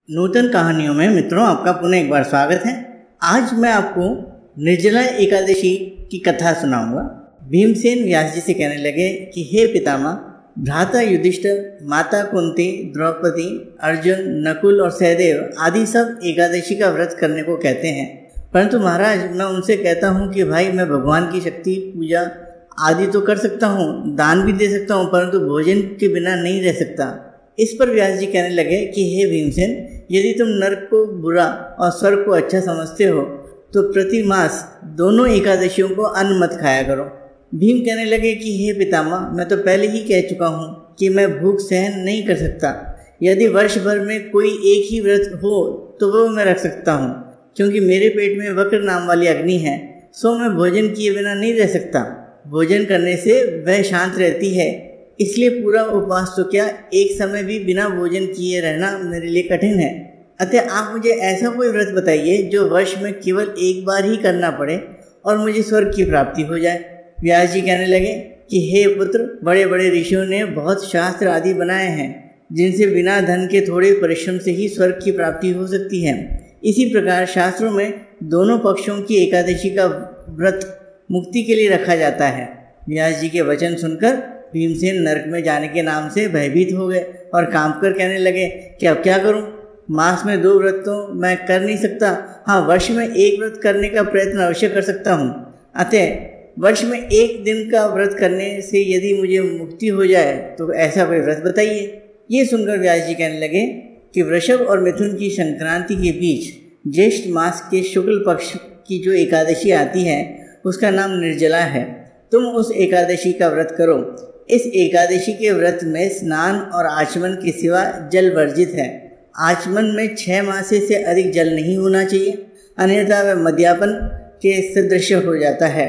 नूतन कहानियों में मित्रों आपका पुनः एक बार स्वागत है। आज मैं आपको निर्जला एकादशी की कथा सुनाऊंगा। भीमसेन व्यास जी से कहने लगे कि हे पितामह, भ्राता युधिष्ठिर, माता कुंती, द्रौपदी, अर्जुन, नकुल और सहदेव आदि सब एकादशी का व्रत करने को कहते हैं, परंतु महाराज मैं उनसे कहता हूँ कि भाई मैं भगवान की शक्ति पूजा आदि तो कर सकता हूँ, दान भी दे सकता हूँ, परंतु भोजन के बिना नहीं रह सकता। इस पर व्यास जी कहने लगे कि हे भीमसेन, यदि तुम नरक को बुरा और स्वर्ग को अच्छा समझते हो तो प्रति मास दोनों एकादशियों को अन्न मत खाया करो। भीम कहने लगे कि हे पितामह, मैं तो पहले ही कह चुका हूँ कि मैं भूख सहन नहीं कर सकता। यदि वर्ष भर में कोई एक ही व्रत हो तो वो मैं रख सकता हूँ, क्योंकि मेरे पेट में वक्र नाम वाली अग्नि है, सो मैं भोजन किए बिना नहीं रह सकता। भोजन करने से वह शांत रहती है, इसलिए पूरा उपवास तो क्या, एक समय भी बिना भोजन किए रहना मेरे लिए कठिन है। अतः आप मुझे ऐसा कोई व्रत बताइए जो वर्ष में केवल एक बार ही करना पड़े और मुझे स्वर्ग की प्राप्ति हो जाए। व्यास जी कहने लगे कि हे पुत्र, बड़े बड़े ऋषियों ने बहुत शास्त्र आदि बनाए हैं जिनसे बिना धन के थोड़े परिश्रम से ही स्वर्ग की प्राप्ति हो सकती है। इसी प्रकार शास्त्रों में दोनों पक्षों की एकादशी का व्रत मुक्ति के लिए रखा जाता है। व्यास जी के वचन सुनकर भीमसेन नरक में जाने के नाम से भयभीत हो गए और कांप कर कहने लगे कि अब क्या करूं? मास में 2 व्रत तो मैं कर नहीं सकता, हाँ वर्ष में 1 व्रत करने का प्रयत्न अवश्य कर सकता हूँ। अतः वर्ष में 1 दिन का व्रत करने से यदि मुझे मुक्ति हो जाए तो ऐसा कोई व्रत बताइए। ये सुनकर व्यास जी कहने लगे कि वृषभ और मिथुन की संक्रांति के बीच ज्येष्ठ मास के शुक्ल पक्ष की जो एकादशी आती है उसका नाम निर्जला है। तुम उस एकादशी का व्रत करो। इस एकादशी के व्रत में स्नान और आचमन के सिवा जल वर्जित है। आचमन में 6 मासे से अधिक जल नहीं होना चाहिए, अन्यथा वह मद्यापन के सदृश हो जाता है।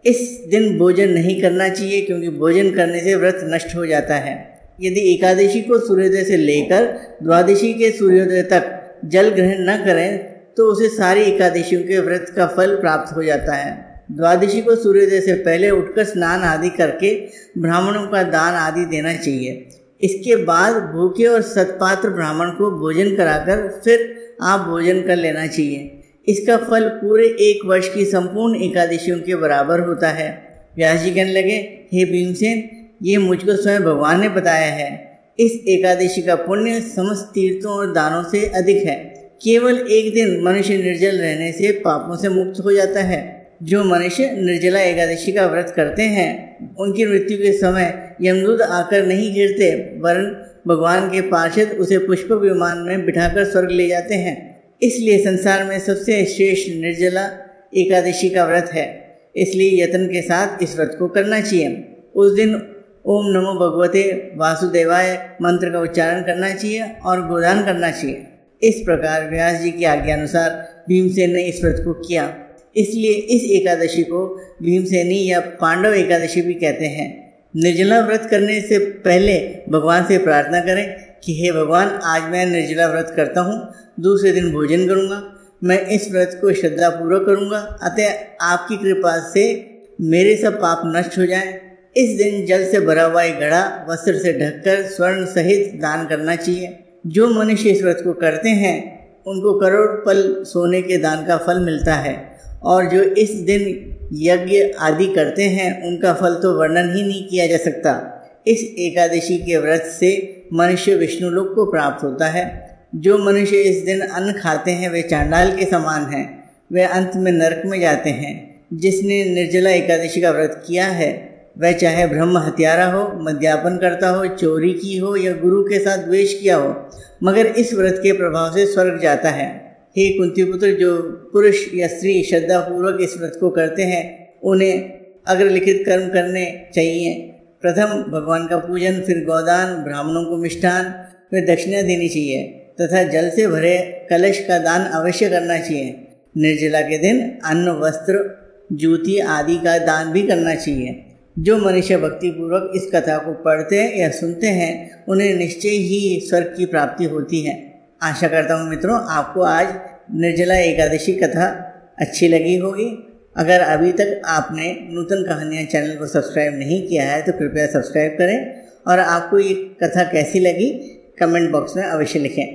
इस दिन भोजन नहीं करना चाहिए, क्योंकि भोजन करने से व्रत नष्ट हो जाता है। यदि एकादशी को सूर्योदय से लेकर द्वादशी के सूर्योदय तक जल ग्रहण न करें तो उसे सारी एकादशियों के व्रत का फल प्राप्त हो जाता है। द्वादशी को सूर्योदय से पहले उठकर स्नान आदि करके ब्राह्मणों का दान आदि देना चाहिए। इसके बाद भूखे और सत्पात्र ब्राह्मण को भोजन कराकर फिर आप भोजन कर लेना चाहिए। इसका फल पूरे 1 वर्ष की संपूर्ण एकादशियों के बराबर होता है। व्यास जी कहने लगे, हे भीमसेन, ये मुझको स्वयं भगवान ने बताया है। इस एकादशी का पुण्य समस्त तीर्थों और दानों से अधिक है। केवल एक दिन मनुष्य निर्जल रहने से पापों से मुक्त हो जाता है। जो मनुष्य निर्जला एकादशी का व्रत करते हैं उनकी मृत्यु के समय यमदूत आकर नहीं गिरते, वरन भगवान के पार्षद उसे पुष्पक विमान में बिठाकर स्वर्ग ले जाते हैं। इसलिए संसार में सबसे श्रेष्ठ निर्जला एकादशी का व्रत है। इसलिए यत्न के साथ इस व्रत को करना चाहिए। उस दिन ओम नमो भगवते वासुदेवाय मंत्र का उच्चारण करना चाहिए और गोदान करना चाहिए। इस प्रकार व्यास जी की आज्ञा अनुसार भीमसेन ने इस व्रत को किया। इसलिए इस एकादशी को भीमसेनी या पांडव एकादशी भी कहते हैं। निर्जला व्रत करने से पहले भगवान से प्रार्थना करें कि हे भगवान, आज मैं निर्जला व्रत करता हूँ, दूसरे दिन भोजन करूँगा। मैं इस व्रत को श्रद्धापूर्वक करूँगा, अतः आपकी कृपा से मेरे सब पाप नष्ट हो जाएं। इस दिन जल से भरा हुआ एक घड़ा वस्त्र से ढककर स्वर्ण सहित दान करना चाहिए। जो मनुष्य इस व्रत को करते हैं उनको करोड़ पल सोने के दान का फल मिलता है, और जो इस दिन यज्ञ आदि करते हैं उनका फल तो वर्णन ही नहीं किया जा सकता। इस एकादशी के व्रत से मनुष्य विष्णु लोक को प्राप्त होता है। जो मनुष्य इस दिन अन्न खाते हैं वे चांडाल के समान हैं, वे अंत में नरक में जाते हैं। जिसने निर्जला एकादशी का व्रत किया है वह चाहे ब्रह्म हत्यारा हो, मद्यापन करता हो, चोरी की हो या गुरु के साथ द्वेष किया हो, मगर इस व्रत के प्रभाव से स्वर्ग जाता है। हे कुंती पुत्र, जो पुरुष या स्त्री श्रद्धापूर्वक इस व्रत को करते हैं उन्हें अग्रलिखित कर्म करने चाहिए। प्रथम भगवान का पूजन, फिर गोदान, ब्राह्मणों को मिष्ठान, फिर दक्षिणा देनी चाहिए तथा जल से भरे कलश का दान अवश्य करना चाहिए। निर्जला के दिन अन्न, वस्त्र, जूती आदि का दान भी करना चाहिए। जो मनुष्य भक्तिपूर्वक इस कथा को पढ़ते या सुनते हैं उन्हें निश्चय ही स्वर्ग की प्राप्ति होती है। आशा करता हूँ मित्रों आपको आज निर्जला एकादशी कथा अच्छी लगी होगी। अगर अभी तक आपने नूतन कहानियाँ चैनल को सब्सक्राइब नहीं किया है तो कृपया सब्सक्राइब करें, और आपको ये कथा कैसी लगी कमेंट बॉक्स में अवश्य लिखें।